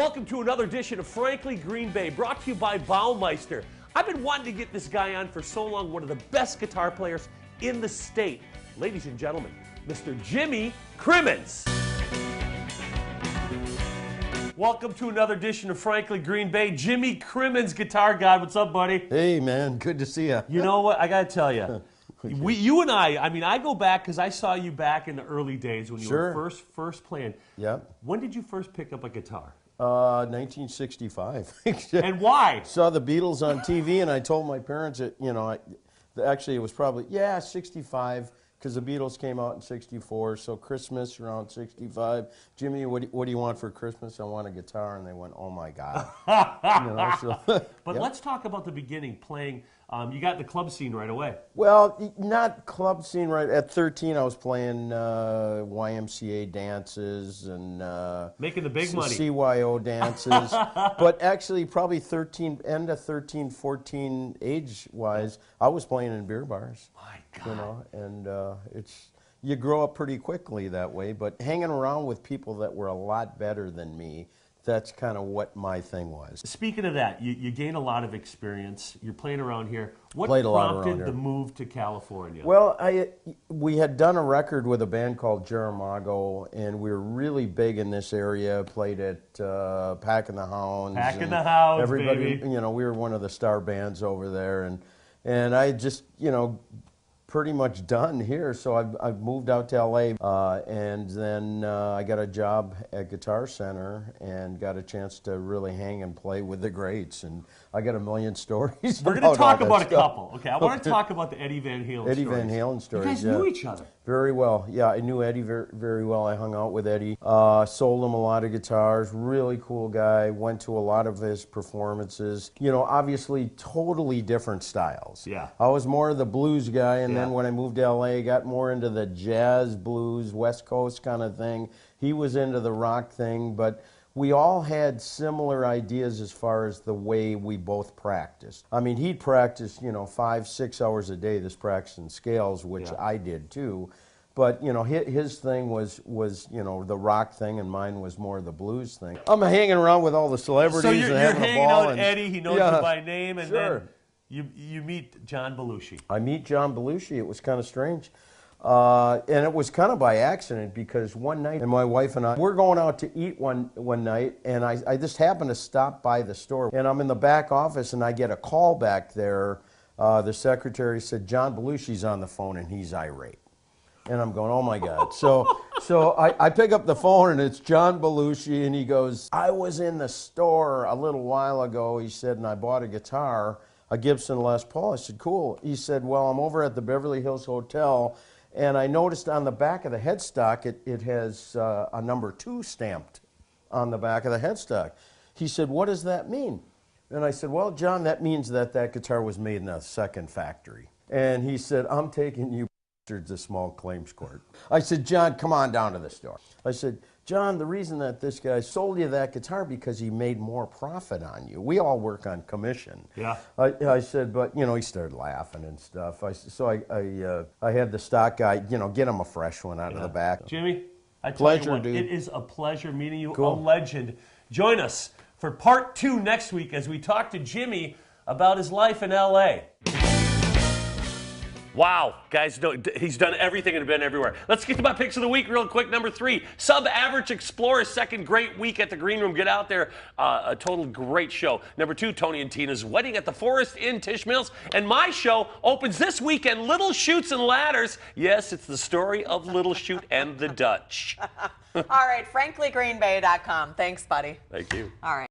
Welcome to another edition of Frankly Green Bay, brought to you by Baumeister. I've been wanting to get this guy on for so long, one of the best guitar players in the state. Ladies and gentlemen, Mr. Jimmy Crimmins. Welcome to another edition of Frankly Green Bay. Jimmy Crimmins, guitar god. What's up, buddy? Hey, man. Good to see you. You know what? I got to tell you. You and I go back because I saw you back in the early days when you were first playing. Yeah. When did you first pick up a guitar? 1965. And why? Saw the Beatles on TV, and I told my parents that, actually it was probably, 65, because the Beatles came out in 64, so Christmas around 65. Jimmy, what do you want for Christmas? I want a guitar. And they went, oh, my God. But let's talk about the beginning, playing. You got the club scene right away. Well, not club scene right. At 13, I was playing YMCA dances and making the big money. CYO dances. But actually, probably end of 13, 14 age-wise, I was playing in beer bars. My God. And you grow up pretty quickly that way. But hanging around with people that were a lot better than me, that's kind of what my thing was. Speaking of that, you gain a lot of experience. You're playing around here. What prompted the move to California? Well, we had done a record with a band called Jeremago, and we were really big in this area. Played at Pack and the Hounds. Pack and the Hounds, everybody, baby. We were one of the star bands over there, and I just, pretty much done here, so I've moved out to LA, and then I got a job at Guitar Center and got a chance to really hang and play with the greats, and I got a million stories. We're going to talk about a couple. Okay, I want to talk about the Eddie Van Halen stories. Eddie Van Halen stories. You guys knew each other. Very well. Yeah, I knew Eddie very well. I hung out with Eddie. Sold him a lot of guitars. Really cool guy. Went to a lot of his performances. Obviously totally different styles. Yeah. I was more of the blues guy, and then when I moved to LA, got more into the jazz, blues, West Coast kind of thing. He was into the rock thing, but we all had similar ideas as far as the way we both practiced. I mean, he'd practice, 5-6 hours a day, this practicing scales, which I did too. But, his thing was the rock thing, and mine was more the blues thing. I'm hanging around with all the celebrities so you're having hanging a ball. Out with Eddie, he knows you by name, and then you meet John Belushi. I meet John Belushi. It was kind of strange. And it was kind of by accident, because one night, and my wife and I, we're going out to eat one night, and I just happened to stop by the store, and I'm in the back office, and I get a call back there. The secretary said, John Belushi's on the phone, and he's irate. And I'm going, oh my God. So I pick up the phone, and it's John Belushi, and he goes, I was in the store a little while ago, he said, and I bought a guitar, a Gibson Les Paul. I said, cool. He said, well, I'm over at the Beverly Hills Hotel, and I noticed on the back of the headstock, it has a number 2 stamped on the back of the headstock. He said, what does that mean? And I said, well, John, that means that guitar was made in a second factory. And he said, I'm taking you to small claims court. I said, John, come on down to the store. I said, John, the reason that this guy sold you that guitar because he made more profit on you. We all work on commission. Yeah. I said, but, he started laughing and stuff. I had the stock guy, get him a fresh one out of the back. Jimmy, I tell you what, dude. It is a pleasure meeting you, Cool. a legend. Join us for part 2 next week as we talk to Jimmy about his life in L.A. Wow, guys, he's done everything and been everywhere. Let's get to my picks of the week real quick. Number 3, Sub-Average Explorer, second great week at the Green Room. Get out there. A total great show. Number 2, Tony and Tina's Wedding at the Forest in Tisch Mills. And my show opens this weekend, Little Chutes and Ladders. Yes, it's the story of Little Chute and the Dutch. All right, franklygreenbay.com. Thanks, buddy. Thank you. All right.